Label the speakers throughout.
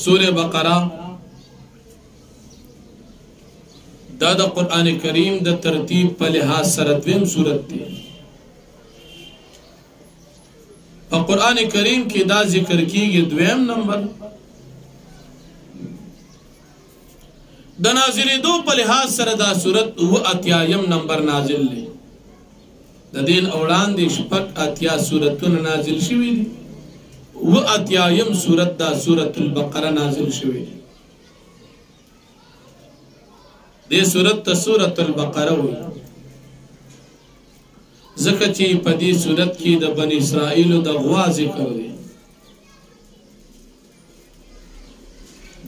Speaker 1: سورة بقرہ دا دا قرآن کریم دا ترتیب پا لحاظ سردویم سورت دی پا قرآن کریم کی دا ذکر کی گی دویم نمبر دا نازل دو پا لحاظ سردا سورت و اتیایم نمبر نازل لی دا دین اولان دی شپک اتیا سورتون نازل شوی دی و اتیایم سورت دا سورت البقرہ نازل شوی دی دے سورت تا سورت البقرہ ہوئی ذکر چی پا دی سورت کی دا بنی اسرائیل دا غوا ذکر دی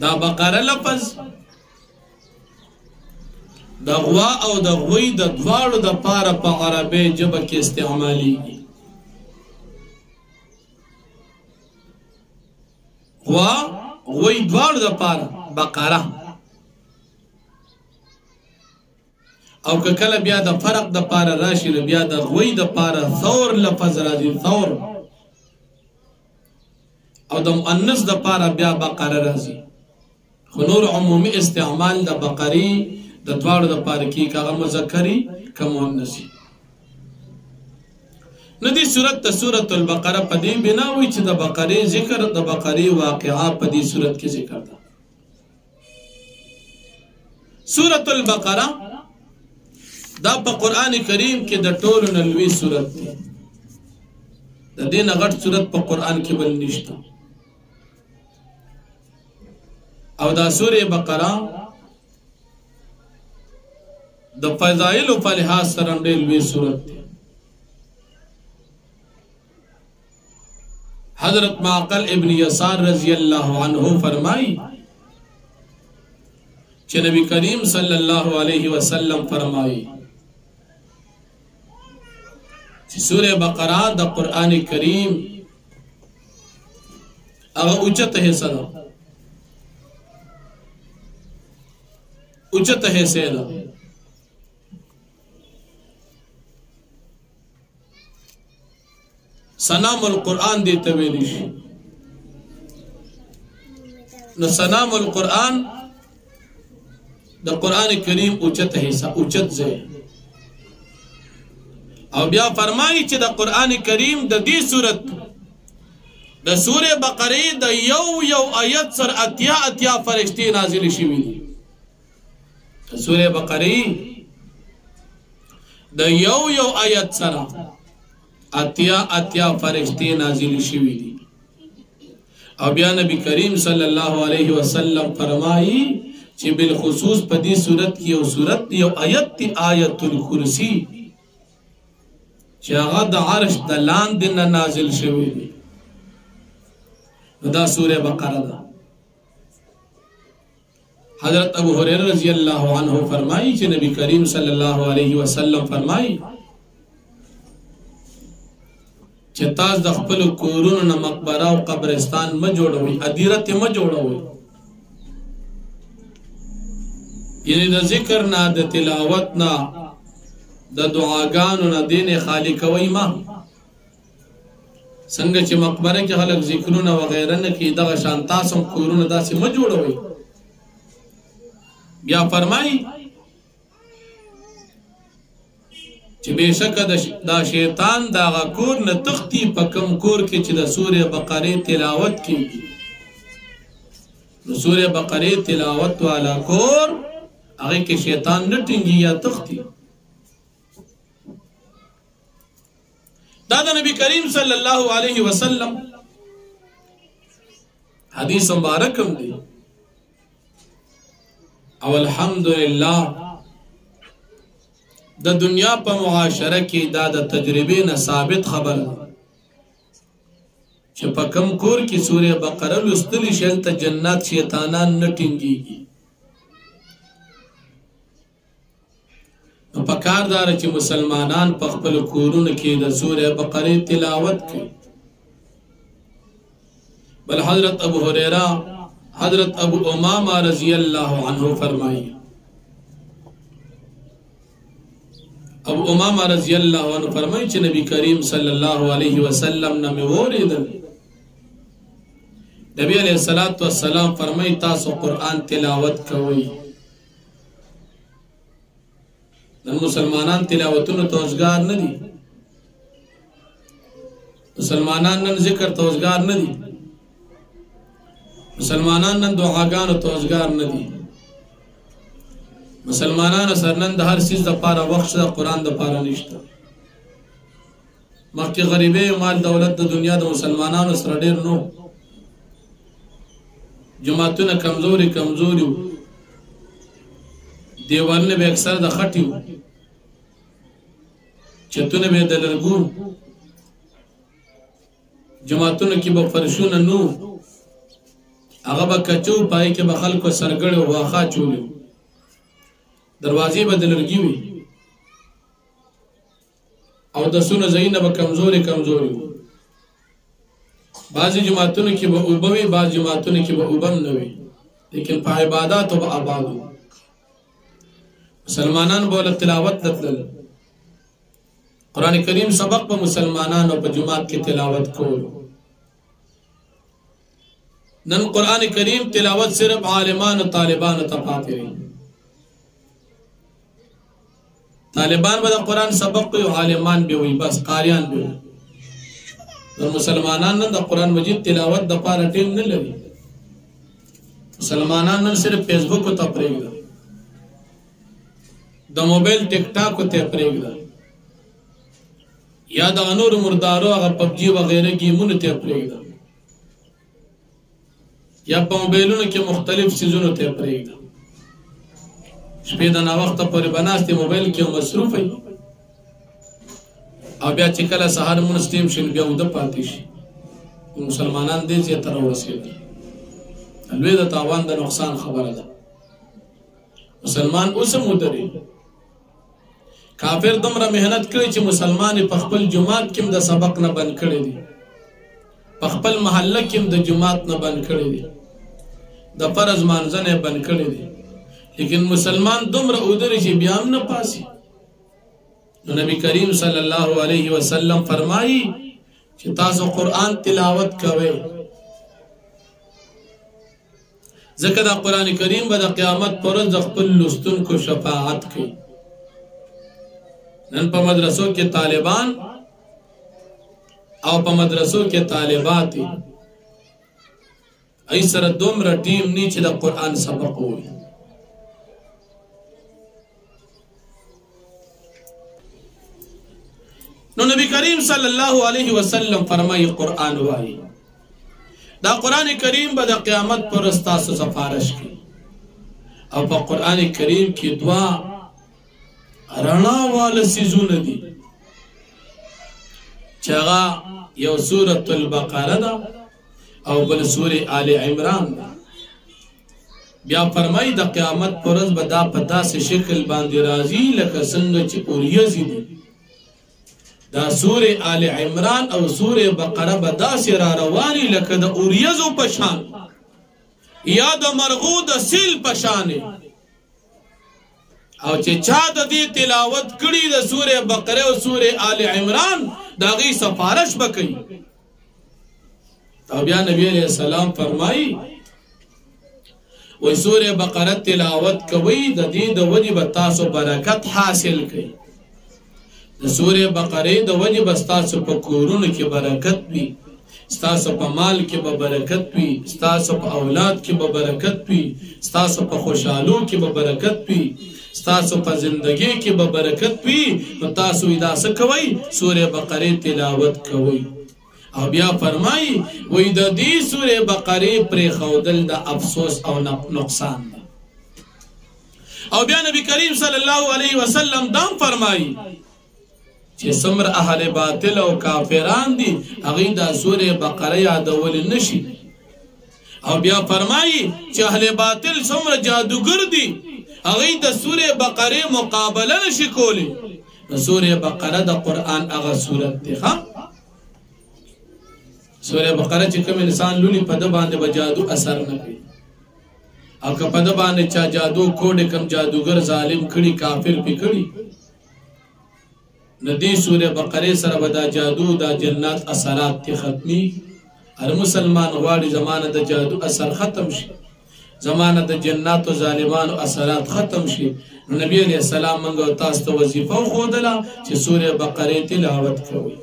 Speaker 1: دا بقرہ لفظ دا غوا او دا غوی دا دوارو دا پارا پا عربی جبا کی استعمالی گی غوا غوی دوارو دا پارا بقرہ او که کله بیا د فرق د پاره راشي نو بیا د غوی د پاره ثور لفظ راځي ثور او د مؤنث د پاره بیا بقره راځي خو نور عمومي استعمال د بقري د دواړو د پاره کې کاغه مذکری که مؤنثي ندی سورت ته سورت البقره په دې بنا وي چې د بقري ذکر د بقري واقعا په دې سورت کې ذکر ده سورت البقره دا پا قرآن کریم کے دا ټولو نلوی سورت دی دا دین غٹ سورت پا قرآن کے بل نشتا او دا سور بقرہ دا فضائل و فلحاظ سرنڈے لوی سورت دی حضرت معقل ابن یسار رضی اللہ عنہ فرمائی کہ نبی کریم صلی اللہ علیہ وسلم فرمائی سورہ بقرہ دا قرآن کریم اگر اچت حصہ دا اچت حصہ دا سنام القرآن دیتا ویلیش نو سنام القرآن دا قرآن کریم اچت حصہ اچت زی او بیا فرمائی چې د قرآن کریم د دې صورت د سورې بقرې د یو آیت سر اتیا فرشتي نازل شوي دي د سورې بقرې د یو آیت سر اتیا فرشتي نازل شوي دي او بیا نبی کریم صلی الله علیه وسلم فرمائی چې بالخصوص په دې صورت کې یو آیت تی آیت الکرسی چې هغه د عرش د لاندې نه نازل شوی دی دا سورہ بقرہ ده حضرت ابو هريره رضی اللہ عنہ فرمائی چې نبی کریم صلی اللہ علیہ وسلم فرمائی چې تاسو د خپل کورونو نه مقبره او قبرستان ما جوړوي ادیرت ما جوړوي یعنی د ذکر نه د تلاوت نه د دعاګانو نه دین خالی کوي ما څنګه چې مقبره کې خلک ذکرونه وغیرہ نه کوي دغه شان تاسو کورونه داسې ما جوړوي بیا فرمایي چې بشک دا شیطان دا کور نه تختی په کم کور کې چې د سورې بقره تلاوت کیږي نو سورې بقره تلاوت والا کور هغه کې شیطان نه ټینګي یا تختی دا نبی کریم صلی اللہ علیہ وسلم حدیث مبارکم دی او الحمدللہ دا دنیا پا معاشرہ کی دا تجربے نہ ثابت خبر چھ پا کم کور کی سورہ بقرہ لستلی شلتا جنات شیطانان نٹنگی گی پکار دار چې مسلمانان په خپل کورونو کې د سورې بقره تلاوت کوي بل حضرت ابو هريره حضرت ابو امامہ رضی اللہ عنہ فرمائی ابو امامہ رضی اللہ عنہ فرمائی چې نبی کریم صلی اللہ علیہ وسلم نمی وریدل نبی علیہ السلام فرمائی تاسو قرآن تلاوت کوئی نن مسلمانان تلاوتونو توزگار ندی مسلمانان نن ذکر توزگار ندی مسلمانان نن دعاگانو توزگار ندی مسلمانان سر نن د هر چیز د پاره وخت د قرآن د پاره نشته مخکې غریبۍ مال دولت د دنیا د مسلمانانو سره ډېر نو جماعتونه کمزوري دیوالونه به اکثر د خټي وو چتونه به د لرګو جماعتونه کې به فرشونه نو هغه به کچو پای کې به خلکو سرګړې واخا چولې دروازې به د لرګي وي او د سونه زینه به کمزوري بعضی جماعتونه کې به اوبوي بعض جماعتونه کې به اوبم نه وي لیکن په عبادت او آبادو مسلمانان بوله تلاوت تلل قرآن کریم سبق په مسلمانانو په جماعت کې تلاوت کول نن قرآن کریم تلاوت صرف عالمان و طالبان ته پاتې وي طالبان به د قرآن سبق کوي عالمان به وي بس قاریان به وي مسلمانان نن د قرآن مجید تلاوت د پاره ټیم نه لري مسلمانان نن صرف فیسبوک ته پرېږدي د موبایل ټیک ټاک ته پرېږدي یا د انور مردارو هغه پبجي وغیرہ گیمونو ته پرېږدي یا په موبایلونو کې مختلف سيزونو ته پرېږدي شپې د نا وخت پورې بناستې موبایل کې مصروف وي او بیا چې کله سهار مونږ ټیم شین بیا ود پاتې شي مسلمانان دې چې تر ورسېږي الوی د تاوان د نقصان خبره ده مسلمان اوس مودري کافر دومره مهنت کړی چې مسلمان په خپل جماعت کې د سبق نه بند کړی دي په خپل محله کې د جماعت نه بند کړی دي د فرض مانځنه بند کړی دي لیکن مسلمان دومره اودري چې بیا هم نه پاسي نو نبی کریم صلی الله علیه وسلم فرمایي چې تاسو قرآن تلاوت کوئ ځکه دا قرآن کریم به د قیامت پر ورځ خپل لوستونکو شفاعت کوي نن په مدرسو کې طالبان او په مدرسو کې طالبات ای سره دومره ټیم نه چې د قرآن سبق وي نو نبی کریم صلی الله علیه وسلم فرمایي قرآن وایي دا قرآن کریم به د قیامت پر ورځ تاسو سفارش کوي او په قرآن کریم کې دعا رڼا واله سيزونه دي چې هغه یو سورۃ البقره ده او بل سورې آل عمران ده بیا فرمایي د قیامت پر ورځ به دا په داسې شکل باندې راځي لکه څنګه چې اوریځي دي دا سورې آل عمران او سورې بقره به داسې را رواني لکه د اوریځو په شان یا د مرغو د سیل په شان او چې چا د دې تلاوت کړي د سورې بقره او سورې آل عمران دا غي سفارش وکړي او بیا نبی علیہ السلام فرمایي وې سورې بقره تلاوت کوي د دې د وجه به تاسو برکت حاصل کړئ د سورې بقره د وجه به تاسو په کورونو کې برکت وي ستاسو په مال کې به برکت وي ستاسو په اولاد کې به برکت وي ستاسو په خوشحالو کې به برکت وي ستاسو په زندگی کې به برکت وي نو تاسو ادا څه کوئ سورې بقره تلاوت کوئ او بیا فرمایي وې د دې سورې بقره پر خودل د افسوس او نقصان ده او بیا نبی کریم صلی الله علیه وسلم دام فرمایي چې څومره اهل باطل او کافران دي هغه د سورې بقره یادول نشي او بیا فرمایي چې اهل باطل څومره جادوګر دي هغه د سورې بقره مقابله نشي کولی د سورې بقره د قران هغه سورت ده ها سورې بقره چې کوم انسان لولي په د باندې جادو اثر نه کوي او که په د باندې چا جادو کوډ کم جادوګر ظالم کړي کافر پی کړي ندی سورہ بقره سره ودا جادو دا جنات اثرات تی ختمی هر مسلمان غواړي زمانه د جادو اثر ختم شي، زمانه د جنات و ظالمانو اثرات ختم شي. نو نبی علیہ السلام منگو تاسو ته وظیفه وښودله چې سوره بقره تلاوت کوئ.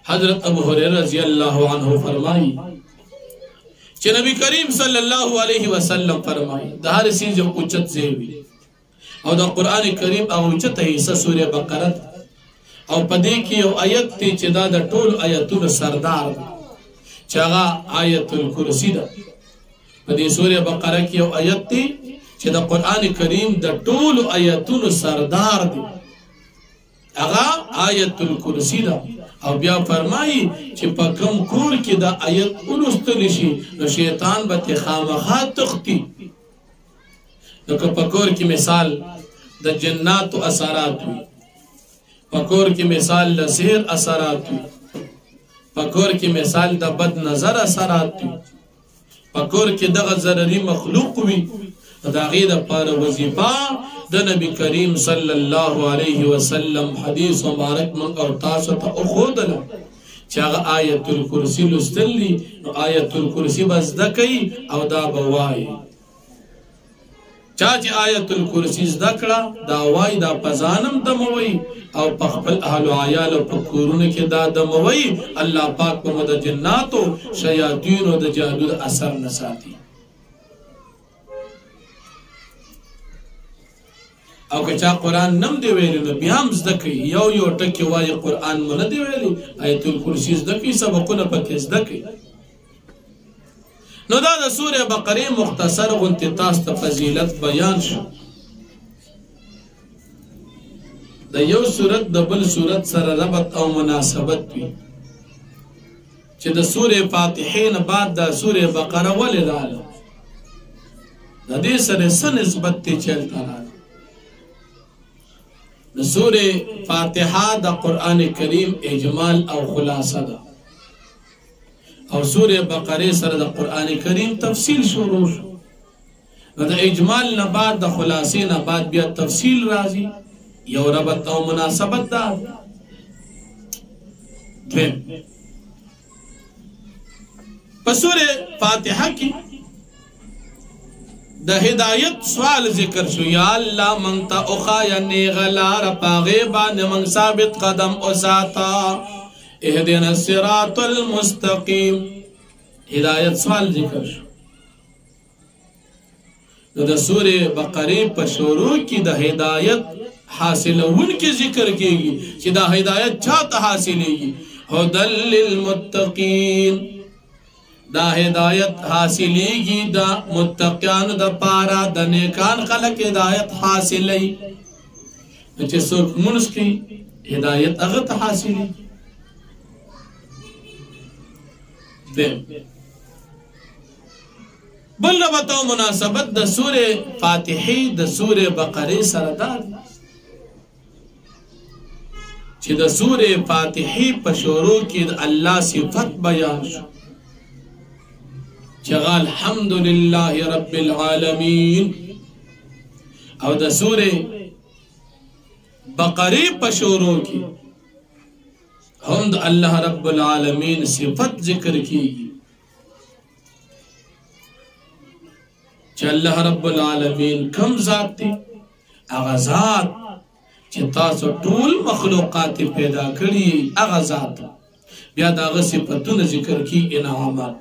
Speaker 1: حضرت ابو هريره رضی الله عنه فرمایي چې نبی کریم صلی الله علیه وسلم فرمایي د هر شي یو اوچت ځای وي او د قران کریم او اوچته حصہ سوره بقره او پدې کې یو آیت ته چې دا د ټول آیتونو سردار دی چې هغه آیت الکرسی ده. پدې سوره بقره کې یو آیت دی چې د قران کریم د ټول آیتونو سردار دی، هغه آیت الکرسی ده. او بیا فرمایي چې په کوم کور کې دا آیت ولوستل شي نو شیطان به خامخا تختی. نو که په کور کې مثال د جناتو اثرات وي، په کور کې مثال د سحر اثرات وي، په کور کې مثال د بد نظر اثرات وي، په کور کې دغه ضرري مخلوق وي، د هغې دپاره وظیفه د نبی کریم صلی الله علیه وسلم حدیث مبارک من او تاسو ته وښودله چې هغه آیت الکرسی لوستل دي. نو آیت الکرسی به زده کوي او دا به وایي. چا چې آیت الکرسی زده کړه دا وایي، دا په ځانم دموي او په خپل اهل و عیالو په کورونو کې دا دموي. الله پاک به مو د جناتو شیاطینو د جادو د اثر نه ساتي. او که چا قرآن نم دی ویلی نو بیا هم زده کوي، یو یو ټکي وایي قرآن مو نه دی ویلی، آیت الکرسی زده کوي، سبقونه پکې زده کوي. نو دا د سوره بقره مختصر غونتې تاسو ته فضیلت بیان شو. د یو سورت د بل سورت سره ربط او مناسبت وي چې د سوره فاتحې نه بعد د سوره بقره ولې راغله، د دې سره څه نسبت دی چې هلته راغله. د سوره فاتحه د قرآن کریم اجمال او خلاصه ده، او سوره بقره سره د قرآن کریم تفصیل شروع شو. نو د اجمال نه بعد د خلاصې نه بعد بیا تفصیل راځي، یو ربط او مناسبت ده. دویم په سوره فاتحه کې د هدایت سوال ذکر شو، یا الله من تا اخایا نیغلار پاغیبا نمنگ ثابت قدم اساتا اهدنا الصراط المستقیم. هدایت سوال ذکر شو. د سوره بقره په شروع کې د هدایت حاصلون کې ذکر کېږي چې دا هدایت چاته حاصلېږي. هدى للمتقین، دا هدایت حاصلېږي د متقیانو د پاره، د نیکان خلک هدایت حاصلوي. چې څوک مونځ کوي هدایت هغه ته حاصلېږي. بل ربط او مناسبت د سوره فاتحه د سوره بقره سره ده چې د سوره فاتحه په شروع کې د الله صفت بیان شو چې الحمدلله رب العالمین، او د سوره بقره په شروع کې هم د الله رب العالمین صفت ذکر کیږي چې الله رب العالمین کم ذات دی، هغه ذات چې تاسو ټول مخلوقات پیدا کړي، هغه ذات بیا د هغه صفتونه ذکر کی انعامات.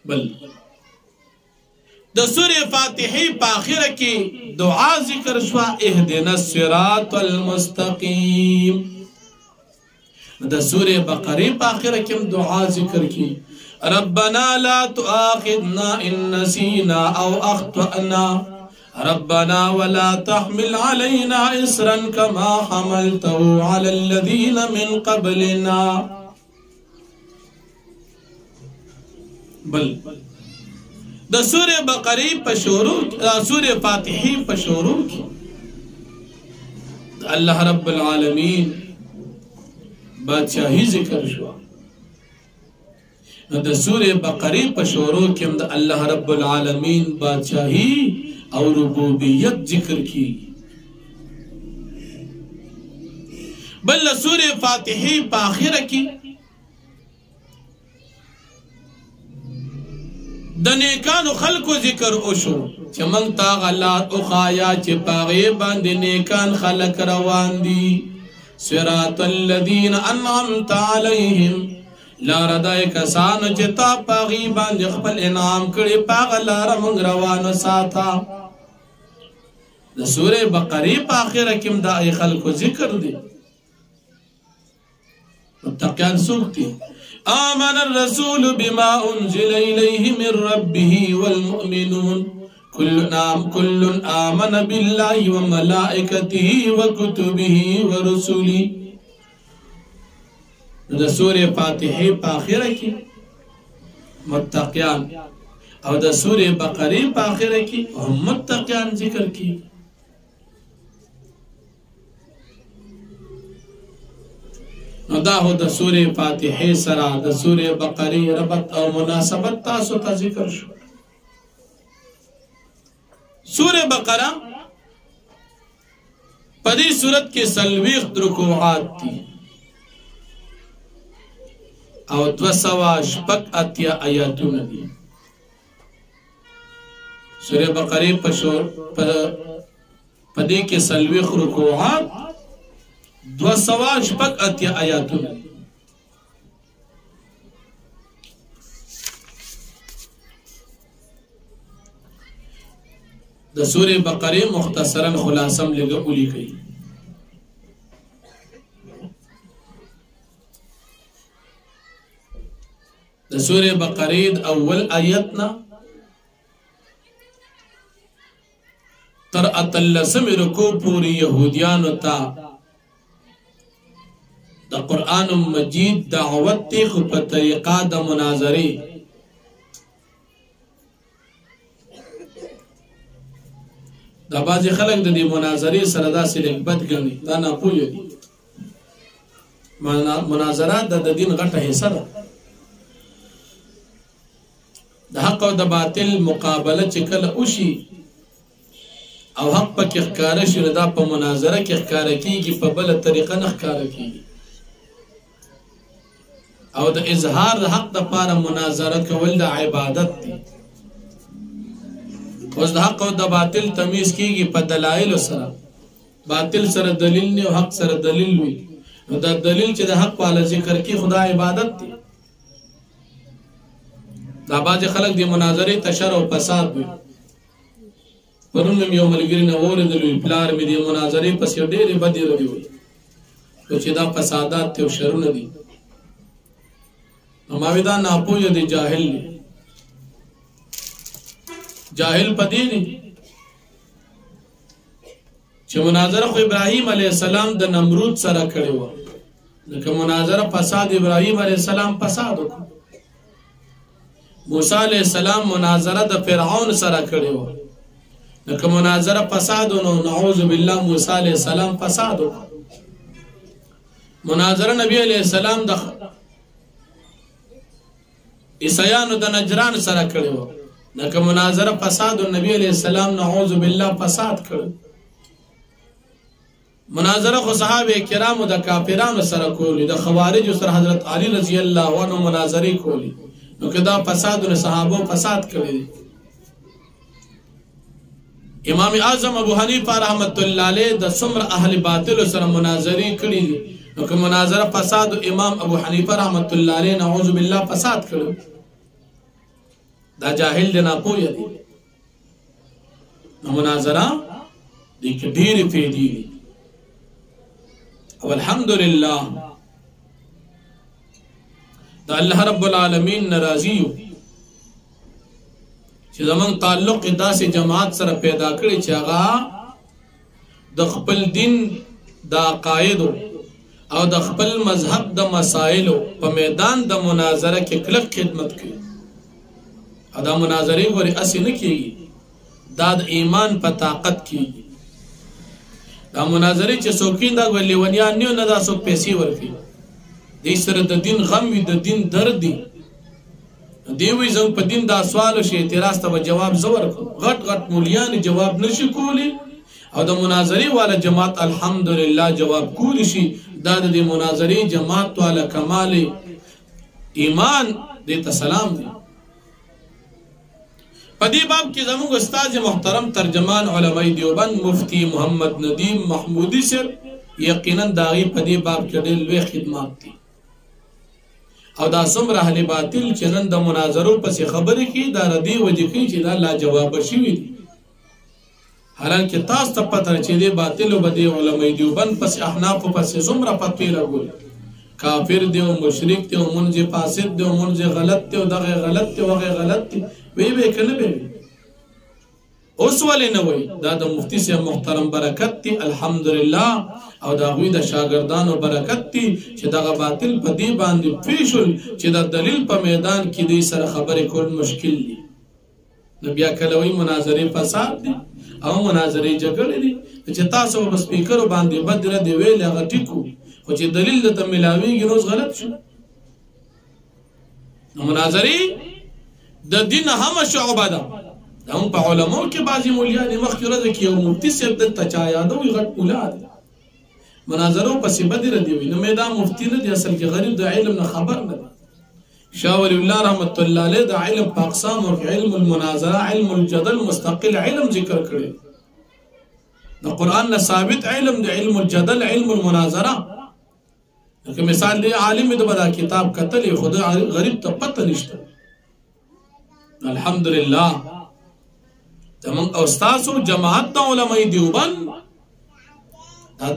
Speaker 1: بل د سوره فاتحه په اخره کې دعا ذکر شو، اهدنا الصراط المستقیم. د سوره بقره په اخره کې دعا ذکر کی، ربنا لا تؤاخذنا ان نسينا او اخطأنا ربنا ولا تحمل علينا إصرا كما حملته على الذين من قبلنا. بل د سوره بقره په شروع سوره فاتحه په شروع کې الله رب العالمین بادشاہی ذکر شو. نو د سوره بقره په شروع کې د الله رب العالمین بادشاہی او ربوبیت ذکر کی. بل سوره فاتحه په اخره کې د نیکانو خلقو ذکر اوشو چې موږ تا غلات او خایا چې پاغي باندې نیکان خلق روان دي صراط الذين انعمت عليهم لار دای کسانو چې تا پاغي باندې خپل انعام کړي پاغ لار موږ روانو ساته د سوره بقره په اخره کې دا ای خلکو ذکر دي متقین سوکتی آمن الرسول بما انزل الیه من ربه والمؤمنون كل آمن بالله وملائكته وكتبه ورسله د سوره فاتحه په اخره کې متقیان او د سوره بقره په اخره کې هم متقیان ذکر کی نو دا هو د سوره فاتحه سره د سوره بقره ربط او مناسبت تاسو ته ذکر شو سوره بقره په دې صورت کې سلويخ رکوعات دي او 280 آیاتونه دي سوره بقره په دې کې سلويخ رکوعات 280 آیاتونه دي د سوره بقره مختصرا خلاصم لګولې کوي د سوره بقره اول آیتنا تر اتلسم رکو پوری یهودیانو تا د قرآن مجید دعوت تی خو په طریقه د مناظره دا بعضی خلک د دې مناظره سره داسې لګبت ګڼي دا نه پوهیږي مناظرات د دین غټه حصہ ده د حق او د باطل مقابله چې کله وشي او حق پکې ښکاره شي دا په مناظره کې ښکاره کیږي په بل طریقه نه ښکاره کیږي او د اظهار د حق د لپاره مناظره کول د عبادت دي اوس د حق او د باطل تمیز کیږي په دلایل سره باطل سره دلیل نه او حق سره دلیل وي نو دا دلیل چې د حق په ذکر کې خدا عبادت دي دا باز خلک دی مناظره تشر او فساد وي پرون یو ملګری نه اوریدل پلار مې دی مناظره پس ډېرې بدې روي وي چې دا فسادات ته شرونه دي اماوی دا ناپوه دی جاهل دی جاهل پدې نه چې مناظره خو ابراهيم عليه السلام د نمرود سره کړی و لکه مناظره فساد ابراهيم عليه السلام فساد وکړ موسی عليه السلام مناظره د فرعون سره کړی و لکه مناظره فساد نو نعوذ بالله موسی عليه السلام فساد وکړ مناظره نبی عليه السلام د عیسایانو د نجران سره کړی و لکه مناظره فساد او نبی علیہ السلام نعوذ بالله فساد کړ مناظره خو صحابه کرامو د کافرانو سره کولی د خوارج سره حضرت علی رضی الله عنه مناظره کولی نو کدا فساد او صحابه فساد کړی امام اعظم ابو حنیفه رحمت الله علیه د سمر اهل باطل سره مناظره کړی نو که مناظره فساد امام ابو حنیفه رحمت الله علیه نعوذ بالله فساد کړ دا جاهل دی ناپوه دی نو مناظره دی که ډېرې فایدې دي او الحمدلله دا الله رب العالمین ناراضي یو چې زمونږ تعلق داسې جماعت سره پیدا کړی چې هغه د خپل دین د عقایدو او د خپل مذهب د مسائلو په میدان د مناظره کې کلک خدمت کوي دا مناظره غوري اسی نه کیږي دا د ایمان په طاقت کیږي دا مناظره چې څوکین دا لیونیان نه دا څوک پیسې ورکړي دې سره د دین غم وي د دین درد دی دی وی زم په دین دا سوال شي اعتراض ته جواب زور غټ غټ مولیان جواب نشي کولی او د مناظره والا جماعت الحمدلله جواب کولی شي دا د مناظره جماعت والا کمال ایمان دې ته سلام دی پدی باب کې زموږ استاد محترم ترجمان علماء دیوبند مفتی محمد ندیم محمودی سر یقینا داغي پدی باب کې ډېر لوی خدمات دي او دا څومره اهل باطل چې نن د مناظرو پسې خبرې کوي دا ردی وجه کوي چې دا لا جواب شوی دي حالانکه تاسو ته پته چې دی باطل او بدی علماء دیوبند پسې احناف پسې څومره فتوی لګول کافر دی او مشرک دی او منځ فاسد دی او منځ غلط دی او دغه غلط دی او هغه غلط دی وی کنه به اوس ولې نه وای دا د مفتی سے محترم برکت دی الحمدلله او دا غوی د شاګردانو برکت دی چې دغه باطل په دی باندې پیښول چې د دلیل په میدان کې دی سره خبرې کول مشکل دي نو بیا کله وی مناظره فساد دي او مناظره جګړه دي چې تاسو په سپیکر باندې بدره دی ویل هغه ټیکو خو چې دلیل د ملاویږي نو غلط شو نو مناظره د دین هم شعبه ده هم په علماء کې بعضی مولیان مخکې ورځ کې یو مفتی صاحب د تچا یادوي غټ اولاد مناظرو پسې بدره دی نو میدان مفتی نه دی اصل کې غریب د علم نه خبر نه دی شاه ولی الله رحمت الله علیه د علم په اقسام او علم المناظره علم الجدل مستقل علم ذکر کړي د قران نه ثابت علم د علم الجدل علم المناظره لکه مثال دی عالم د بدا کتاب کتل خود غریب ته پته نشته الحمدلله تمام استاد جماعت د علماء دیوبند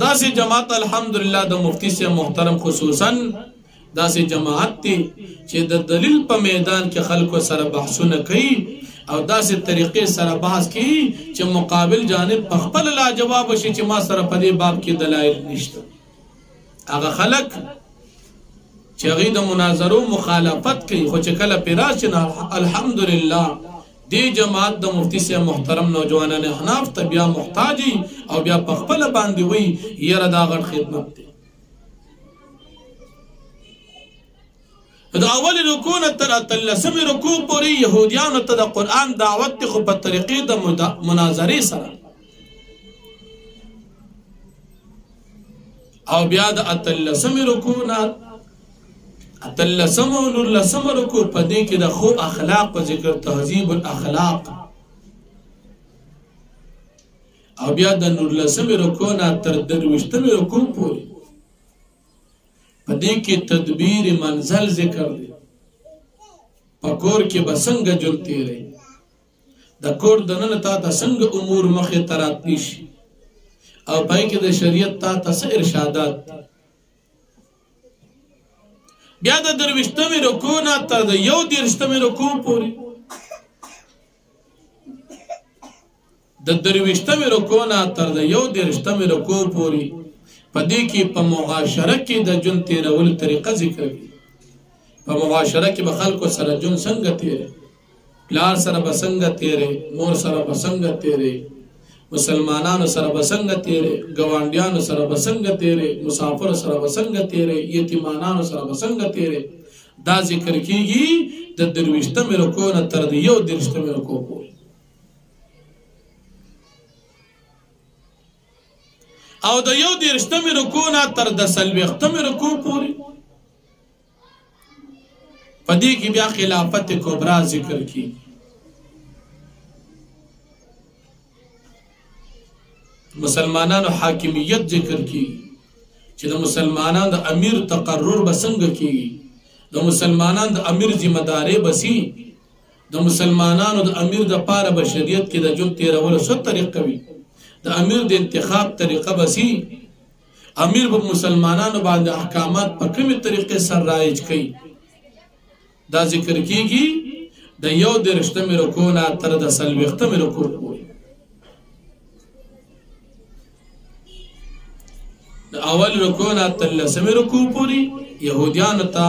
Speaker 1: دا سي جماعت الحمدلله د مفتی سے محترم خصوصا دا سي جماعت تی چې د دلیل په میدان کې خلکو سره بحثونه کوي او دا سي طریقې سره بحث کوي چې مقابل جانب په خپل لا جواب شي چې ما سره په دې باب کې دلایل نشته هغه خلک چې غي د مناظرو مخالفت کوي خو چې کله پیراش نه الحمدلله دی جماعت د مفتی سے محترم نوجوانان احناف ته بیا محتاجی او بیا په خپل باندې وی یره دا غټ خدمت دی دا اول رکوع تر تلسم رکوع پورې يهوديان ته د قران دعوت خو په طریقې د مناظرې سره او بیا د تلسم رکوع نه اتلسم و نورلسم رکوع پا دی که دا خو اخلاق و ذکر تهذیب الاخلاق او بیا دا نورلسم رکوع نا تر دروشتم رکوع پوری پا دی که تدبیر منزل ذکر دی پا کور که بسنگ جن تیره دا کور دنن تا تا سنگ امور مخی ترات نیشی او پای که دا شریعت تا تا سا ارشادات دی بیا د درویشتمې رکوع نه تر د 1 رکوع پورې د درویشتمې رکوع نه تر د 1 رکوع پورې په دې کې په معاشره کې د جون تیرول طریقه ذکر کړي په معاشره کې به خلکو سره جون څنګه تیرې پلار سره به څنګه تیرې مور سره به څنګه تیرې مسلمانانو سره بسنګ تیرې ګوانډیانو سره بسنګ تیرې مسافر سره بسنګ تیرې یتیمانانو سره بسنګ تیرې دا ذکر کیږي د درویشتمې رکوع نه تر د 1 رکوع پورې او د 1 رکوع نه تر د 40 رکوع پورې پدې کې بیا خلافت کبرا ذکر کیږي مسلمانانو حاکمیت ذکر کی چې د مسلمانانو د امیر تقرر بسنګ کی د مسلمانانو د امیر ذمہ داری بسی د مسلمانانو د امیر د پاره بشریت کې د جون تیرول څه طریقه وي د امیر د انتخاب طریقه بسی امیر په مسلمانانو باندې احکامات په کومه طریقې سره رایج کوي دا ذکر کیږي د 1 رکوع نه تر د 40 رکوع پورې اول رکوع نه تلسم رکوع پوری يهوديان ته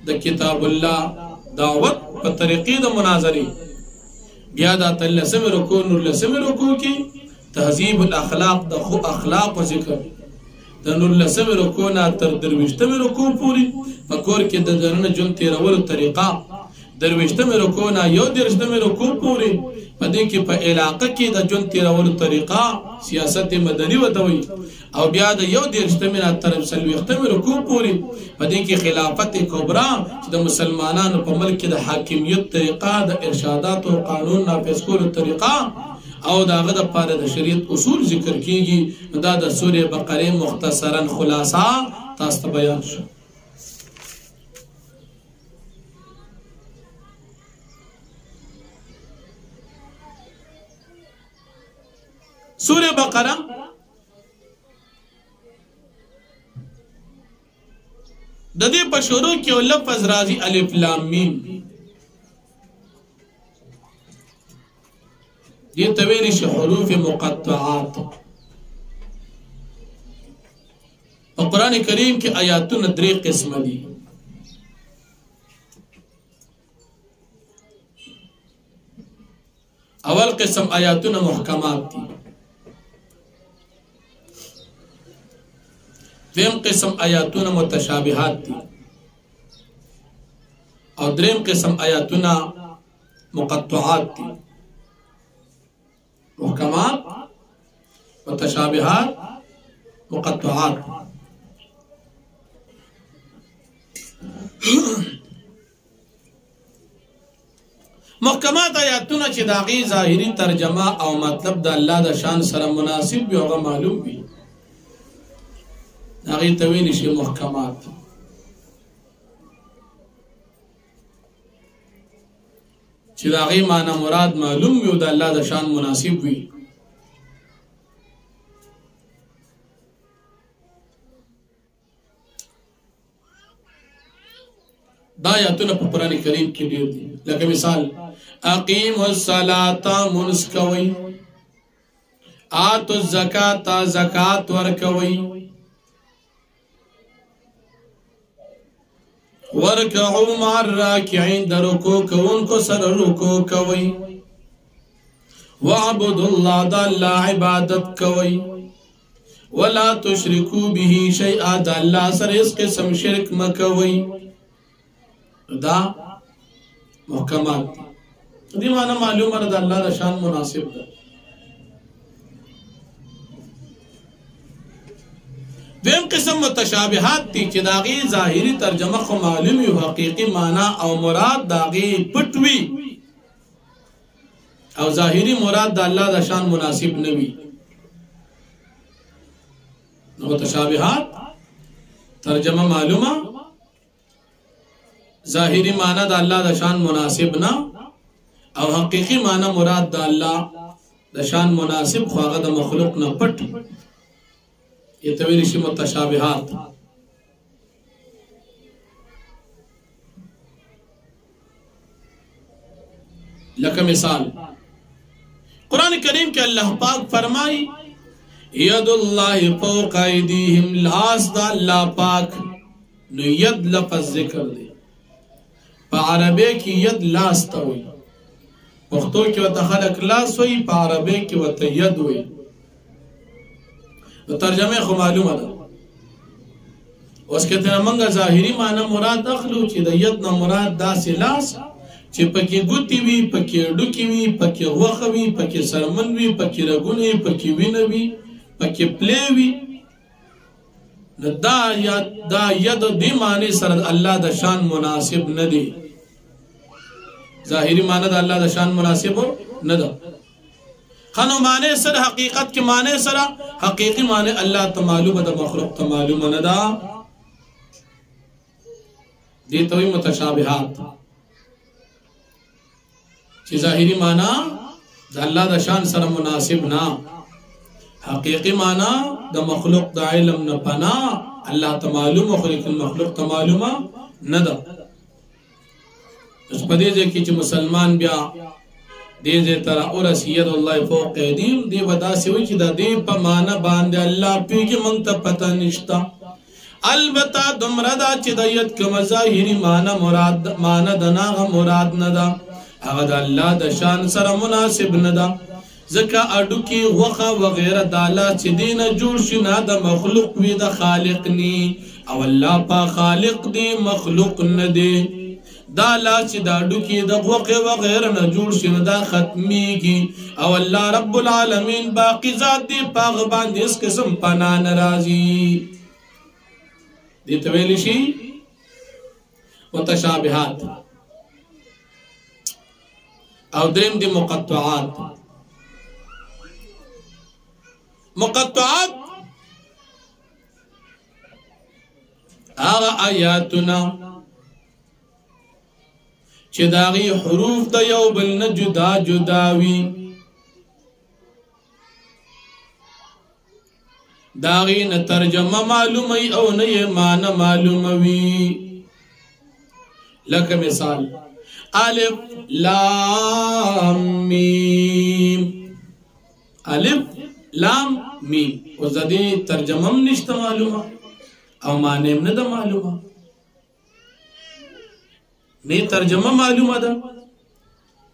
Speaker 1: د کتاب الله دعوت په طریقې د مناظرې بیا د تلسم رکوع نورلسم رکوع کې تهذیب الاخلاق د خو اخلاق او ذکر د نورلسم رکوع نه تر 20 رکوع پوری په کور کې د ځنه جون تیرولو طریقه درویشتمې رکوع نه یو دېرشتمې رکوع پورې په دې کې په علاقه کې د ژوند تېرولو طریقه سیاست مدني ورته وایي او بیا د یو دېرشتمې نه تر څلوېښتمې رکوع پورې په دې کې خلافت کبرا چې د مسلمانانو په ملک کې د حاکمیت طریقه د ارشادات او قانون نافذ کولو طریقه او د هغه دپاره د شریعت اصول ذکر کیږي دا د سورې بقرې مختصرا خلاصه تاسو ته بیان شو سورہ بقرہ د دې په شروع کې یو لفظ راځي الف لام میم دې ته ویل شي حروف مقطعات په قران کریم کې آیاتونه درې قسم دي اول قسم آیاتونه محکمات دي دویم قسم آیاتونه متشابهات دي او دریم قسم آیاتونه مقطعات دي محکمات متشابهات مقطعات محکمات آیاتونه چې داغي ظاهري ترجمه او مطلب د الله د شان سره مناسب وي او معلوم وي هغه ته ویل شي محکمات چې د هغې معنی مراد معلوم وي او د الله د شان مناسب وي دا آیاتونه په قرآن کریم کې ډېر دي لکه مثال اقیموا الصلاة منځ کوئ آتوا الزکاة زکات ورکوئ ورکعوا مع الراکعین د رکوع کوونکو سره رکوع کوئ واعبدوا الله د الله عبادت کوئ ولا تشرکوا به شیئا د الله سره هیڅ قسم شرک مه کوئ دا محکمات دي معنی معلومه ده د الله د شان مناسب ده دویم قسم متشابهات دي چې داغي ظاهري ترجمه خو معلوم وي حقيقي معنی او مراد داغي پټ وي او ظاهري مراد د الله د شان مناسب نه وي متشابهات ترجمه معلومه ظاهري معنی د الله د شان مناسب نه او حقيقي معنی مراد د الله د شان مناسب خو هغه د مخلوق نه پټ يتويل شي متشابهات لك مثال قرآن کریم کے اللہ پاک فرمائی ید اللہ فوق ایدیہم لاس دا اللہ پاک نو ید لفظ ذکر دے پا عربی کی ید لاس تاوی پختو کی وطا خلق لاس ہوئی پا عربی کی وطا ید ہوئی ترجمه خو معلومه ده اوس کته منګه ظاهري معنی مراد اخلو چې د ید نه مراد داسې لاس چې پکې ګوتی وي پکې ډوکی وي پکې غوخه وي پکې سرمن وي پکې رګونه پکې وینه وي پکې پلی وي دا ید دې معنی سره الله د شان مناسب نه دی ظاهري معنی د الله د شان مناسب نه ده خانو معنی سر حقیقت کے معنی سر حقیقی معنی اللہ تمعلوم دا مخلوق تمعلوم ندا دیتوی متشابہات چی ظاہری معنی دا اللہ دا شان سر مناسب نا حقیقی معنی دا مخلوق دا علم نپنا اللہ تمعلوم خلق المخلوق تمعلوم ندا اس پدیزے کی چی مسلمان بیا دیزے ترا ارسید اللہ فوق ایدیم دی بدا سوی چی دا دی پا مانا باندے اللہ پیگی منگتا پتا نشتا البتا دمردا چی دا ید کم ظاہری مانا دناغ مراد ندا اغد اللہ دا شان سر مناسب ندا زکا اڈو کی وخا وغیرہ دالا چی دین جوڑ شنا دا مخلوق وی دا خالق نی او اللہ پا خالق دی مخلوق ندی دا لاس چې دا ډوکي د غوښې وغیره نه جوړ شي نو دا ختمیږي او الله رب العالمین باقی ذات دی په هغه باندې هېڅ قسم پناه نه راځي دې ته ویلی شي متشابهات او دریم دی مقطعات هغه آیاتونه چې داغي حروف د یو بل نه جدا جدا وي داغي نه ترجمه معلومه او نه یې معنی معلومه وي لکه مثال الف لام میم الف لام میم او زدي ترجمه هم نشته معلومه او معنی هم نه ده معلومه نه ترجمه معلومه ده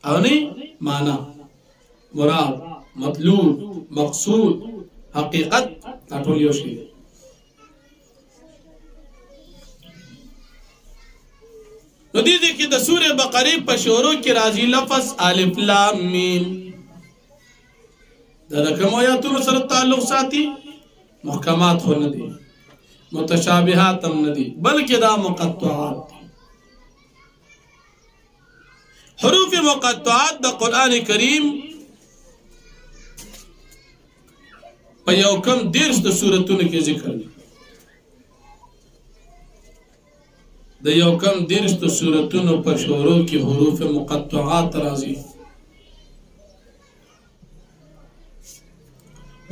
Speaker 1: او نه معنی مراد مطلوب مقصود حقیقت ټول یو شی نو دې کې د سوره بقره په شروع کې راځي لفظ الف لام میم دا کوم آیاتونو سره تعلق ساتي محکمات خو نه دي متشابهات هم نه دي بلکې دا مقطعات حروف مقطعات د قران کریم په یو کم دیرش د سورتونو کې ذکر دي د یو کم دیرش د سورتونو په شروع کې حروف مقطعات راځي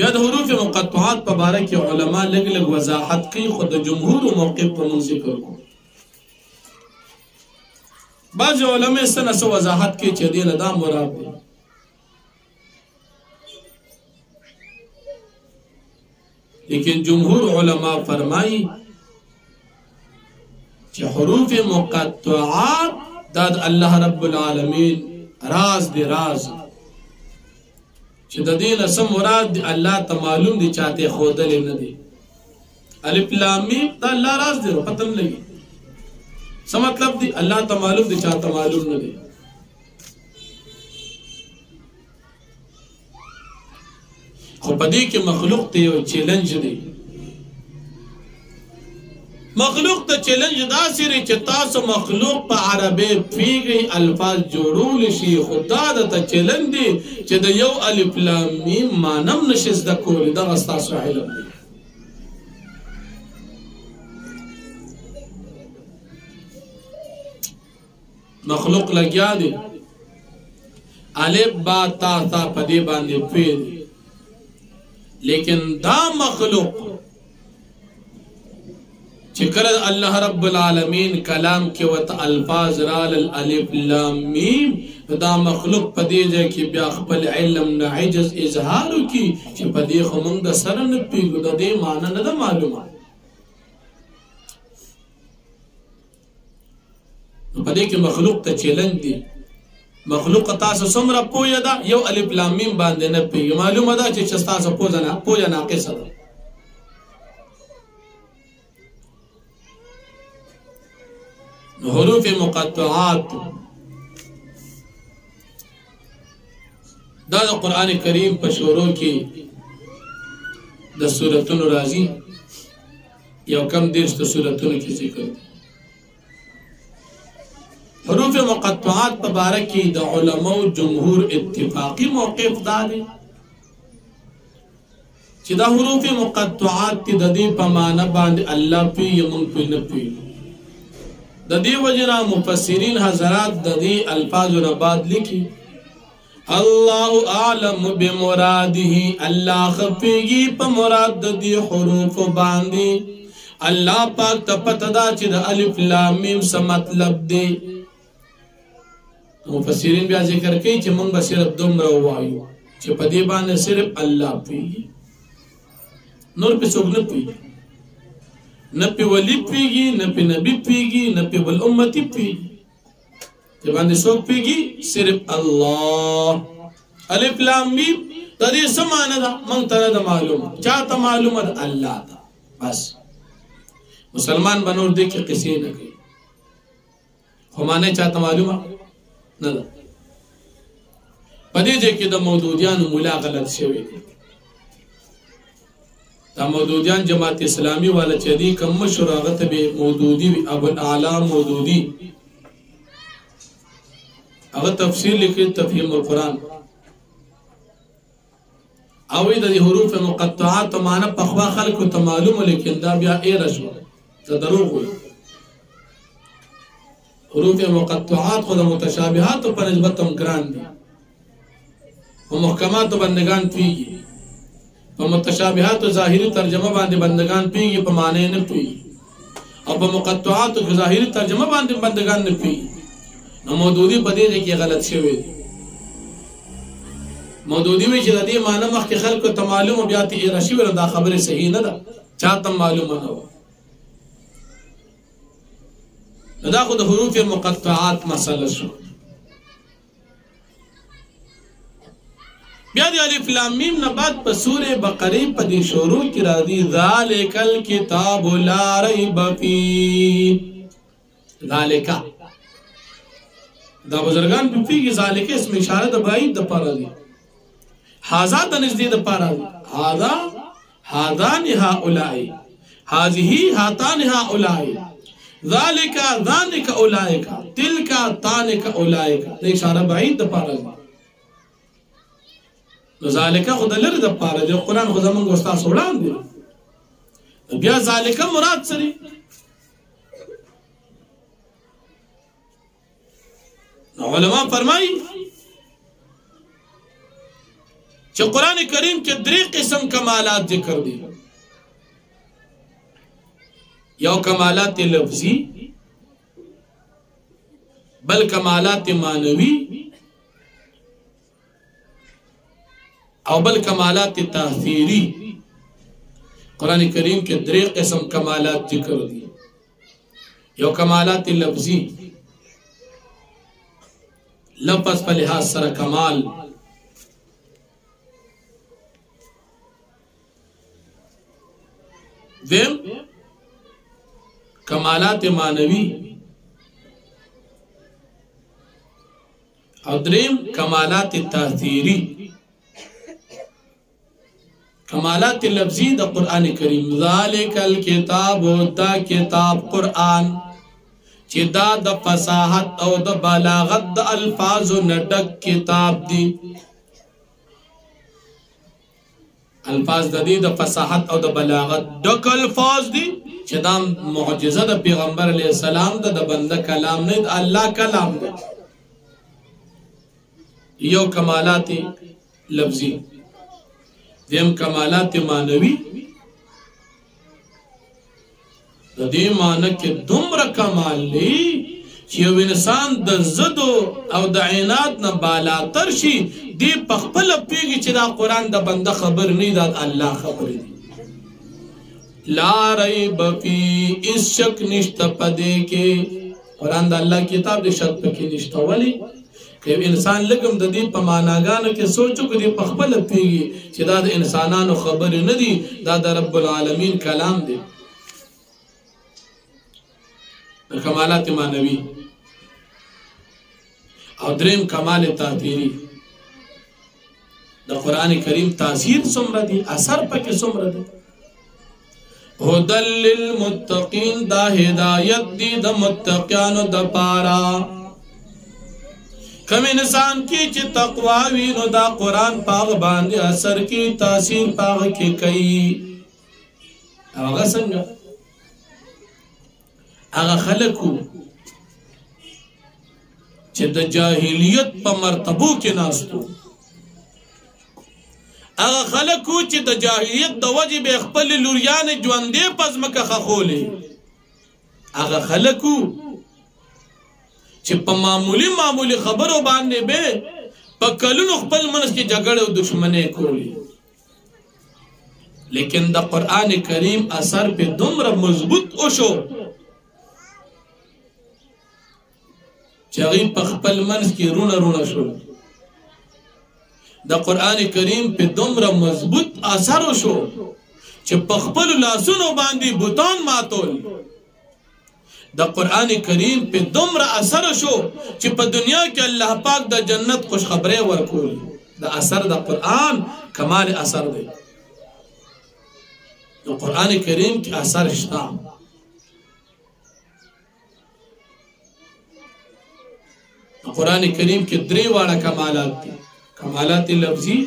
Speaker 1: بیا د حروف مقطعات په باره کې علما لږ لږ وضاحت کوي خو د جمهور موقف په موږ ذکر کوو بعض علماء سره څه وضاحت کوي چې دې لدا مراد دی لیکن جمهور علما فرمایي چې حروف مقطعات دا الله رب العالمین راز دی راز چې د دې له مراد دی الله ته معلوم دی چاته خودل نه دی الف لام میم دا الله راز دی پته نه لګي څه مطلب دی الله ته معلوم دی چاته معلوم نه دی خو په دې کې مخلوق ته یو چیلنج دی مخلوق ته چیلنج دا سری چې تاسو مخلوق په عربی پیږي الفاظ جوړول شي خدا ته چیلنج دی چې د یو الف لام میم مانم نشي زده کول دا تاسو علم دی مخلوق لګیا دی الف با تا تا په دې باندې پیل لیکن دا مخلوق چې کله الله رب العالمین کلام کې وت الفاظ رال الالف لام میم دا مخلوق په دې ځای کې بیا خپل علم نه عجز اظهار کی چې په دې خو موږ د سره نه پیګو د دې معنی نه معلومه په دې کې مخلوق ته چیلنج دی مخلوق تاسو څومره پوهه ده یو الف لام میم باندې نه پیږي معلومه ده چې تاسو پوهه ناقصه ده حروف مقطعات دا د قران کریم په شروع کې د سورتونو راځي یو کم دیرش د سورتونو کې ذکر دي حروف مقطعات په باره کې د علماء جمهور اتفاقی موقف دا دی چې دا حروف مقطعات د دې په معنی باندې الله په یمن په نه پی د دې وجنا مفسرین حضرات د دې الفاظ نه بعد لیکي الله اعلم بمراده الله خفيږي په مراد د دې حروف باندې الله پاک ته پته دا چې د الف لام میم څه مطلب دی مفسرین بیا ذکر کوي چې موږ به صرف دومره وایو چې په دې باندې صرف الله پیږي نور په څوک نه پیږي نه په ولی پیږي نه په نبی پیږي نه په بل امتی پیږي چې باندې څوک پیږي صرف الله الف لام میم د دې څه معنی ده موږ ته معلومه چاته معلومه ده الله ته بس مسلمان بنور دې کې قصې نه کوي خو معنی چاته معلومه نه ده. په دې ځای کې د مودودیانو ملا غلط شوی دی. دا مودودیان جماعت اسلامی والا چې دی کوم مشهور هغه ته به مودودی وي، ابوالأعلى مودودی. هغه تفسیر لیکي تفهیم القرآن او د حروف مقطعات معنی په خوا خلکو ته معلومه، لیکن دا بیا ایره شو، دا دروغ وي. حروف مقطعات خو د متشابهات په نسبت هم ګران دي، په محکمات بندگان پیږي، په متشابهات ظاهري ترجمه باندې بندگان پیږي، په معنی نه پیږي، او په مقطعات ظاهري ترجمه باندې بندگان نه پیږي. نو مودودی په دې کې غلط شوی دی. مودودی وی چې د دې معنی مخکې خلکو ته معلومه، بیا ته ایره شوی، دا خبره صحیح نه ده، چاته معلومه نه وه. نو دا خو د حروف مقطعات مسله شو. بیا د الف لام میم نه بعد په سوره بقره په دې شروع کې راځي ذالک الکتاب لا ریب فیه. ذالک دا بزرگان په پیږي، ذالک اسم اشاره د بعید د پاره دی، هاذا د نږدې د پاره دی، هاذا هاذان هؤلاء، هذه هاتان هؤلاء، ذالک ذانک اولئک، تلک تانک اولئک، د اشاره بعید د پاره دی. نو ذالک خود لري د پاره دی، قرآن خو زمونږ استاد وړاندې. بیا ذالک مراد سری علماء فرمائی چې قرآن کریم کې 3 قسم کمالات ذکر دي. یو کمالات لفظی، بل کمالات معنوی، او بل کمالات تاثیری. قرآن کریم کې 3 قسم کمالات ذکر دي. یو کمالات لفظی، لفظ په لحاظ سره کمال. دیم کمالات معنوی، او دریم کمالات تاثیری. کمالات لفظی د قرآن کریم، ذالک الکتاب، دا کتاب قرآن چې دا د فصاحت او د بلاغت د الفاظو نډک کتاب دی. الفاظ د دې د فصاحت او د بلاغت ډک الفاظ دي چې دا معجزه د پیغمبر علیه السلام د بنده کلام نه، د الله کلام دی. یو کمالات لفظی. دیم کمالات معنوی، د دې معنی کې دومره کمال دی چې یو انسان د زدو او د عناد نه بالاتر شي، دی په خپله پوهېږي چې دا قرآن د بنده خبر نه، دا الله خبرې دي. لا ریب فی، هېڅ شک نشته په دې کې. قرآن د الله کتاب دی، شک پکې نشته. ولې که یو انسان لږ هم د دې په معناګانو کې سوچ وکړي، دی په خپله پوهېږي چې دا د انسانانو خبرې نه دي، دا د رب العالمین کلام دی. کمالات معنوی. او دریم کمال تاثیری. د قرآن کریم تاثیر څومره دی، اثر پکې څومره دی. هدى للمتقین، دا هدایت دی د متقیانو د پاره. کم انسان کی چې تقوا وي، نو دا قرآن پاغ باندې اثر کی، تاثیر پاغ کې کوي. هغه څنګه؟ هغه خلکو چې د جاهلیت په مرتبو کې ناستو، هغه خلکو چې د جاهلیت د وجې به خپل لوریانې ژوندې په ځمکه خښولې، هغه خلکو چې په معمولی خبرو باندې به په کلونو خپل منځ کې جګړه او دښمنۍ کولې. لیکن د قرآن کریم اثر په دومره مضبوط وشو چې هغوی په خپل منځ کې رونه شول. د قرآن کریم په دومره مضبوط اثر وشو چې په خپل لاسونو باندې بوتان ماتول، د قرآن کریم په دومره اثر شو چې په دنیا کې الله پاک د جنت خوش خبرې ورکول. د اثر د قرآن کمال اثر دی. د قرآن کریم کې اثر شته. قرآن کریم کې درې واړه کمالات دي. کمالات لفظي،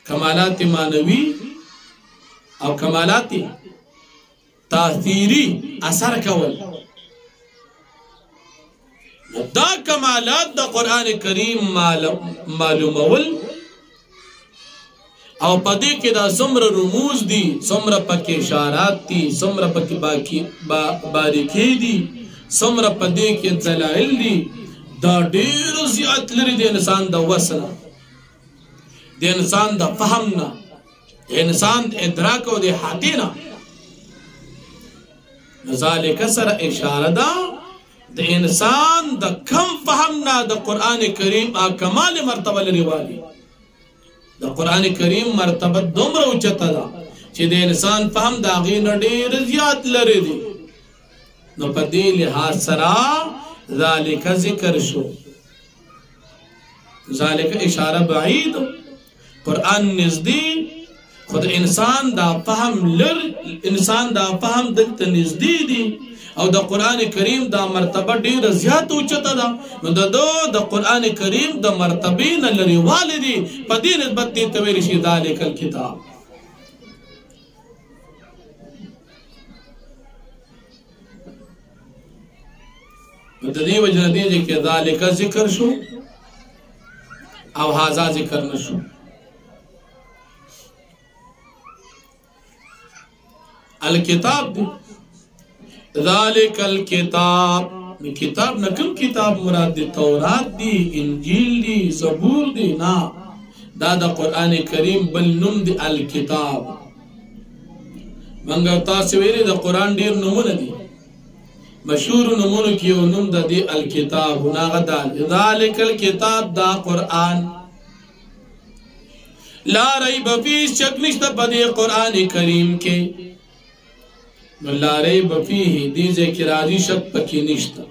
Speaker 1: کمالات معنوي او کمالات تاثیری اثر کول. دا کمالات د قرآن کریم معلومول او پدې کې دا څومره رموز دي، څومره پکې اشارات دي، څومره پکې باریکې دي، څومره پدې کې دلایل دي، دا ډېر زیات لري د انسان د وسنه، د انسان د فهم نه، د انسان د ادراک او د احاطې نه. ذالک سره اشاره ده د انسان د کم فهم نه د قرآن کریم کمال مرتبه لري والی. د قرآن کریم مرتبه دومره اوچته ده چې د انسان فهم د هغې نه ډېر زیات لري دي. نو په دې لحاظ سره ذالک ذکر شو. ذالک اشاره بعید، قرآن نزدې، خود انسان دا فهم دلته نزدې دي او د قرآن کریم دا مرتبه ډیره زیات اوچته ده. نو د قرآن کریم د مرتبې نه لرېوالی دي، په دې نسبت دې ته ویلی شي ذالک الکتاب. نو د دې وجه نه دې ځای کې ذالک ذکر شو او هذا ذکر نه شو. الکتاب دی ذالک الکتاب، کتاب نه کوم کتاب مراد دی؟ تورات دی، انجیل دی، زبور دی؟ نه، دا د قرآن کریم بل نوم دی الکتاب. منګه تاسو ویلي د قرآن ډیر نومونه دي، مشهور نومونو کې یو نوم د دی الکتاب. هغه دا ذالک الکتاب، دا قرآن لا ریب فیه، شک نشته په دې قرآن کریم کې. نو لا ریب فیه دې ځای کې راځي شک پکې نشته.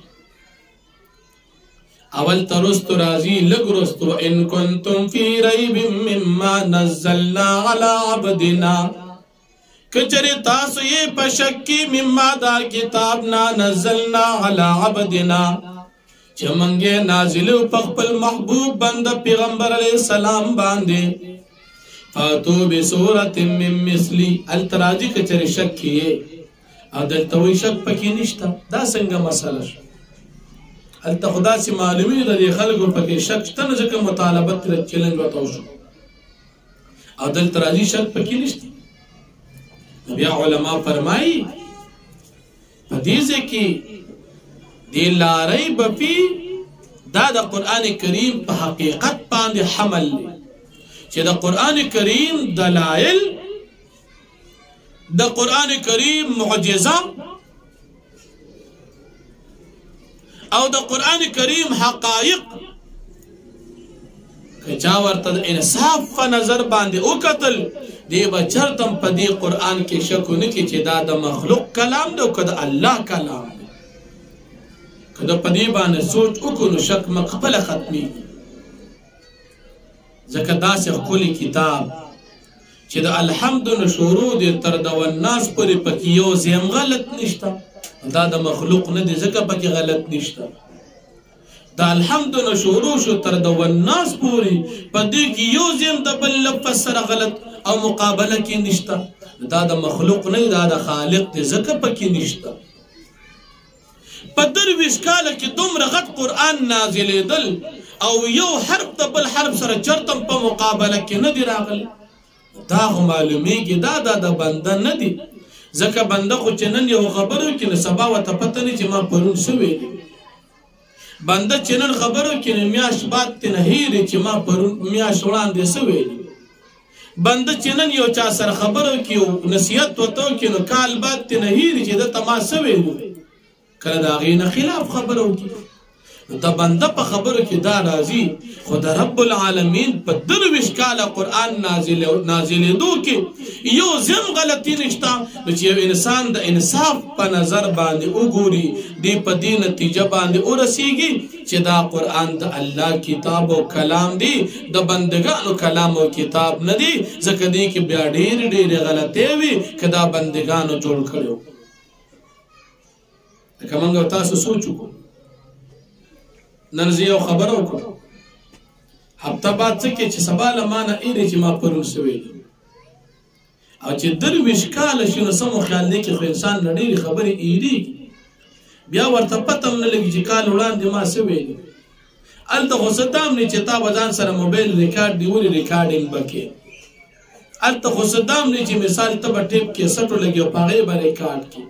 Speaker 1: اول ترستو راځي لږ رستو ان کنتم فی ریب مما نزلنا علی عبدنا، کچره تاسو یې په شک کې مما دا کتاب نا نزلنا علی عبدنا چې موږ نازلو په خپل محبوب بنده پیغمبر علیه السلام باندې. فاتو بسورة من مثلی، التراجی کچره شک کیه او دلته وی شک پکې نشته. دا څنګه مسله شو؟ هلته خو داسې معلومي د دې خلکو پکې شک شته نه، ځکه مطالبت چیلنج ورته وشو او دلته راځي شک پکې نشته. بیا علما فرمایي په دې ځای کې دې لا ریب فیه دا د قرآن کریم په حقیقت باندې حمل دی چې د قرآن کریم دلایل، د قرآن کریم معجزه او د قرآن کریم حقایق که چا ورته د انصاف په نظر باندې وکتل، دی به چرته په دې قرآن کې شک ونه کړي چې دا د مخلوق کلام دی او که د الله کلام دی. که د په دې باندې سوچ وکړو نو شک خپله ختمېږي. ځکه داسې ښکلی کتاب چې د الحمد نه شروع دی تر د والناس پورې پکې یو زیم غلط نشته، دا د مخلوق نه دی ځکه پکې غلط نشته. د الحمد نه شروع شو تر د والناس پورې په دې کې یو زیم د بل لفظ سره غلط او مقابله کې نشته، دا د مخلوق نه دی، دا د خالق دی ځکه پکې نشته. په 23 کاله کې دومره غټ قرآن نازلېدل او یو حرف د بل حرف سره چرته په مقابله کې نه دی راغلی. دا خو معلومیږي دا د بنده نه دی، ځکه بنده خو چې نن یو خبر وکړي نو سبا ورته پته نه چې ما پرون څه ویلي. بنده چې نن خبر وکړي نو میاشت بعد ترې نه هېري چې ما پرون میاشت وړاندې څه ویلي. بنده چې نن یو چا سره خبر وکړي او نصیحت ورته وکړي نو کال بعد ترې نه هېري چې دته ما څه ویلي، کله د هغې نه خلاف خبره وکړي. دا بنده په خبرو کې دا راځي خو د رب العالمین په 23 کاله قرآن نازلېدو کې یو ځم غلطي نشته چې یو انسان د انصاف په نظر باندې وګوري دی په دې نتیجه باندې ورسیږي چې دا قرآن د الله کتاب او کلام دی د بندگانو کلام او کتاب نه دی ځکه دی کې بیا ډېرې غلطۍ وي که دا بندگانو جوړ کړو لکه موږ تاسو سوچ وکړو نن زه یو خبره وکړم هفته بعد څه کې چې سبا له ما نه ایرې چې ما پرون څه ویلي او چې 23 کاله شي نو سمو خیال دی چې خو انسان نه ډېرې خبرې ایرېږي بیا ورته پته هم نه لګي چې کال وړاندې ما څه ویلي هلته خو څه دام نه چې تا به ځان سره موبایل ریکارډ دی ولې ریکارډینګ به کې هلته خو څه دام نه چې مثال ته به ټیپ کیسټ ولګي او په هغې به ریکارډ کړي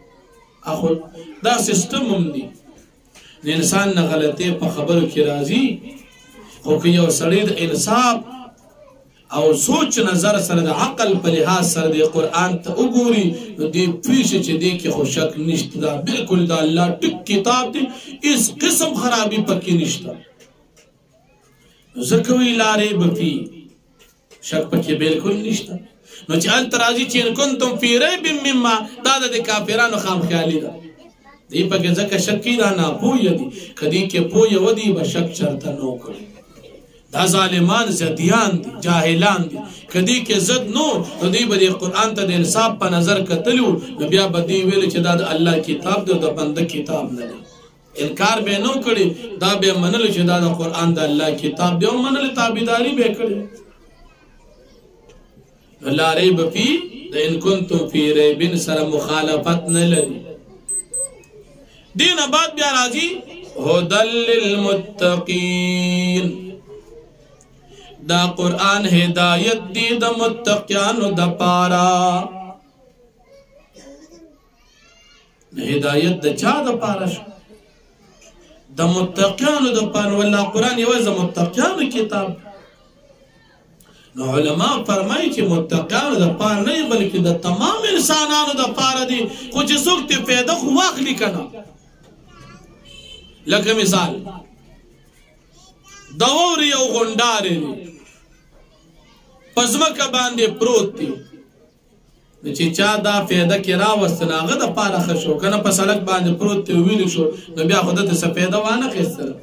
Speaker 1: اخو دا سیسټم هم دی د انسان نه غلطۍ په خبرو کې راځي خو که یو سړی د انصاف او سوچ نظر سره د عقل په لحاظ سره د قرآن ته وګوري نو دی پوه شي چې دی کې خو شک نشته دا بالکل د الله ټیک کتاب دی هېڅ قسم خرابي پکې نشته ځکه وی لا ریب فیه شک پکې بالکل نشته نو چې هلته راځي چې ان کنتم فی ریب مما دا د کافرانو خامخیالي ده دی پکې ځکه شک کې دا ناپوهه دي که دی کې پوهه ودي به شک چرته نه وکړي دا ظالمان زدیان دي جاهلان دي که دی کې زد نو نو دی به د قرآن ته د انصاف په نظر کتلو نو بیا به دی ویل چې دا د الله کتاب دی او د بنده کتاب نه دی انکار به نو کړي دا به منلو چې دا د قرآن د الله کتاب دی او منلو تابعداري به کړي لا ریب فی د ان کنتم فی ریب سره مخالفت نه لري دین بعد بیا راځي هدل للمتقین دا قرآن هدایت دی د متقیانو د پارا هدایت د چا د پارا شو د متقیانو د پارا والله قرآن یوازې د متقیانو کتاب نو علماء فرمایي چې متقیانو د پاره نه بلکې د تمام انسانانو د پاره دي خو چې څوک ته فایده خو واخلي که نه لکه مثال د واورې یو غونډارې دی په ځمکه باندې پروت دی نو چې چا دا فایده کې راوسته نو هغه د پاره ښه شو که نه په سړک باندې پروت دی ویلې شو نو بیا خو دته څه فایده وانه خیستله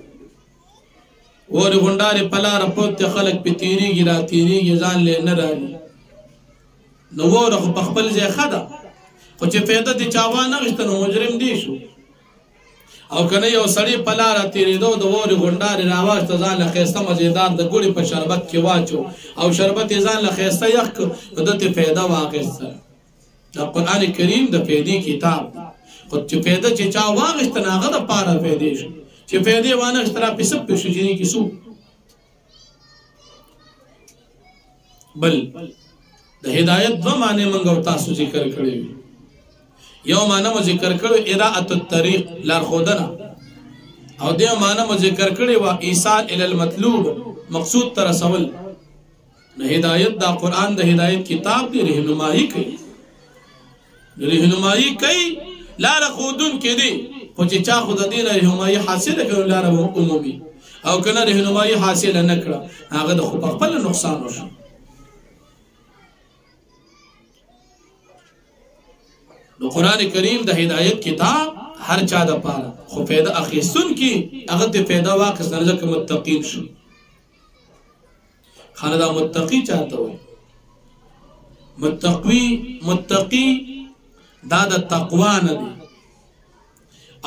Speaker 1: اور غونډارې په لاره پروت دی خلک پې تېرېږي را تېرېږي ځان لی نه رالي نو واوره خو په خپل ځای ښه ده خو چې فایده دې چا وانه اخېسته نو مجرم دی شو او کنه یو سړی په لاره تېرېدو د واورې غونډارې راواخېسته ځان له ښایسته مزېدار د ګوړې په شربت کې واچو او شربت یې ځان له ښایسته یخ کړ نو ده ترې فایده واخېسته د قرآن کریم د فایدې کتاب خو چې فایده چې چا واخېسته نو هغه دپاره فایدې شو چې فایدې وانه اخېسته را پې څه پې شو چې دې کې څو بل د هدایت دوه معنی موږ او تاسو ذکر کړی وي یو معنی مو ذکر کړو اراءة الطریق لارښودنه او دې معنی مو ذکر کړی وه ایصال الی المطلوب مقصود ته رسول نو هدایت دا قرآن د هدایت کتاب دی رهنمایي کوي رهنمایي کوي لاره ښودونکی دی خو چې چا خو د دې نه رهنمایي حاصله کړو لاره عمومي او که نه رهنمایي حاصله نه کړه هغه د خو په خپله نقصان وشو نو قرآن کریم د هدایت کتاب هر چا د پاره خو فایده اخیستونکي هغه ته فایده واخیستل ځکه متقین شو خانه دا متقی چاته وایي متقی دا د تقوا نه دی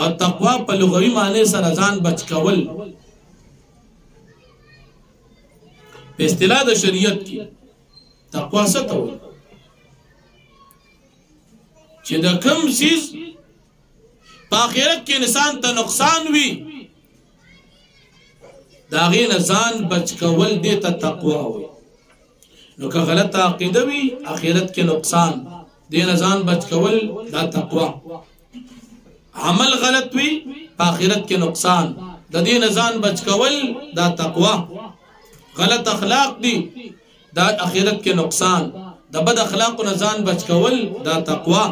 Speaker 1: او تقوا په لغوي معنی سره ځان بچ کول په اصطلاح د شریعت کې تقوا څه ته وایي چې د کوم څیز په آخرت کې انسان ته نقصان وي د هغې نه ځان بچ کول دې ته تقوا وایي نو که غلطه عقیده وي آخرت کې نقصان دې نه ځان بچ کول دا تقوا عمل غلط وي په آخرت کې نقصان د دې نه ځان بچ کول دا تقوا غلط اخلاق دي دا آخرت کې نقصان د بد اخلاقو نه ځان بچ کول دا تقوا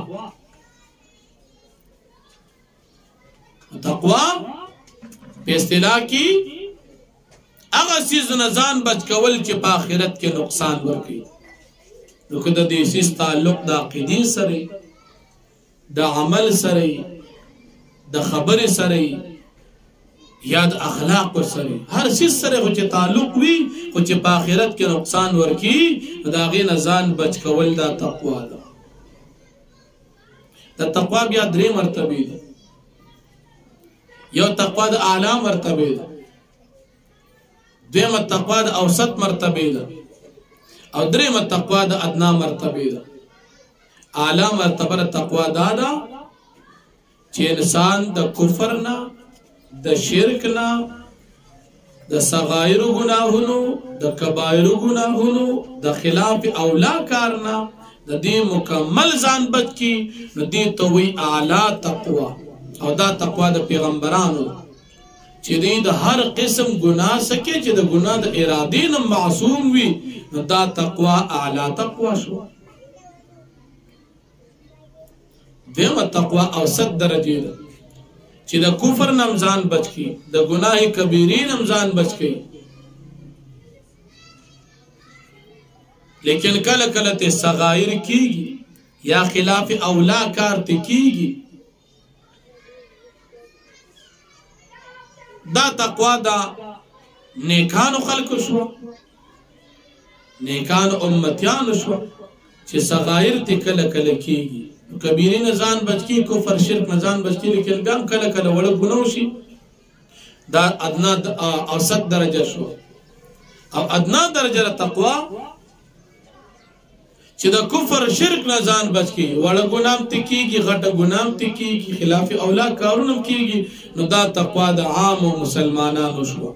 Speaker 1: په اصطلاح کې هغه سیز نه ځان بچ کول چې په آخرت کې نقصان ورکړي. نو که د دې سیز تعلق د عقیدې سره، د عمل سره، د خبرې سره یا د اخلاق سره، هر سیز سره خو چې تعلق وي خو چې په آخرت کې نقصان ورکړي، د هغې نه ځان بچ کول دا تقوا ده. د تقوا بیا درې مرتبې دي. یو تقوا د اعلی مرتبه ده، دویمه تقوا د اوسط مرتبه ده، او دریمه تقوا د ادنا مرتبه ده. اعلی مرتبه تقوا دا ده چې انسان د کفر نه، د شرک نه، د صغائر گناهونو، د کبائر گناهونو، د خلاف اولا کار نه د دې مکمل ځان بچ کی. نو دې ته وی اعلی تقوا. او دا تقوا د پیغمبرانو چې دوی د هر قسم ګناه سکے چې د ګناه د ارادې نه معصوم وي، نو دا تقوا اعلی تقوا شو. دیمه تقوا اوسط درجه ده چې د کفر نه ځان بچ کی، د ګناه کبیرې نه ځان بچ کی، لیکن کله کله ته صغائر کیږي یا خلاف اولا کار ته کیږي. دا تقوا دا نیکانو خلق شو، نیکانو امتیانو شو چې صغائر ته کله کله کیږي، کبیرې نه ځان بچ کی، کفر شرک نه ځان بچ کی، لیکن ګم کله کله وړ ګناه شي. دا ادنا اوسط درجه شو. او ادنا درجه تقوا چې د کفر شرک نه ځان بچ کی، وړ ګناه ته کیږي، غټ ګناه ته کیږي، خلاف اولا کارونه کیږي، نو دا تقوا د عام مسلمانانو شو.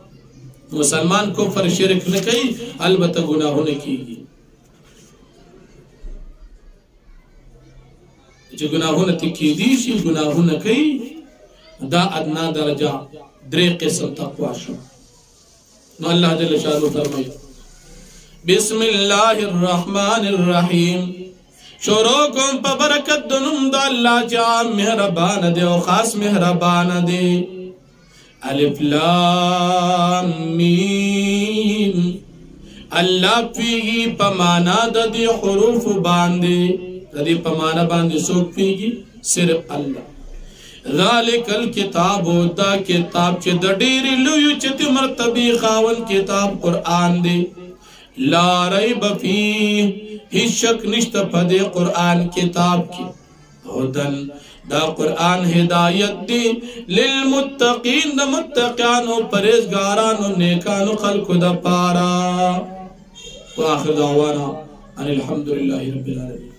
Speaker 1: مسلمان کفر شرک نه کوي، البته ګناهونه کیږي. چې ګناهونه ته کیدي شي، ګناهونه کوي، دا ادنا درجه درې قسم تقوا شو. نو الله جل شانه فرمایي بسم الله الرحمن الرحیم. شروع کوم په برکت د نوم د الله چې عام مهربان دی او خاص مهربان دی. الف لام میم. الله پیږي په معنا د دې حروف باندې، د دې په معنا باندې څوک پیږي؟ صرف الله. ذالک الکتاب، دا کتاب چې د ډېرې لویو چتې مرتبې خاوند کتاب قرآن دی. لا ریب فیه، هیڅ شک نشته په دې قرآن کتاب کې. هدن، دا قرآن هدایت دی للمتقین، د متقیانو پرهیزګارانو نیکانو خلقو د پاره. واخر دعوانا ان الحمد لله رب العالمین.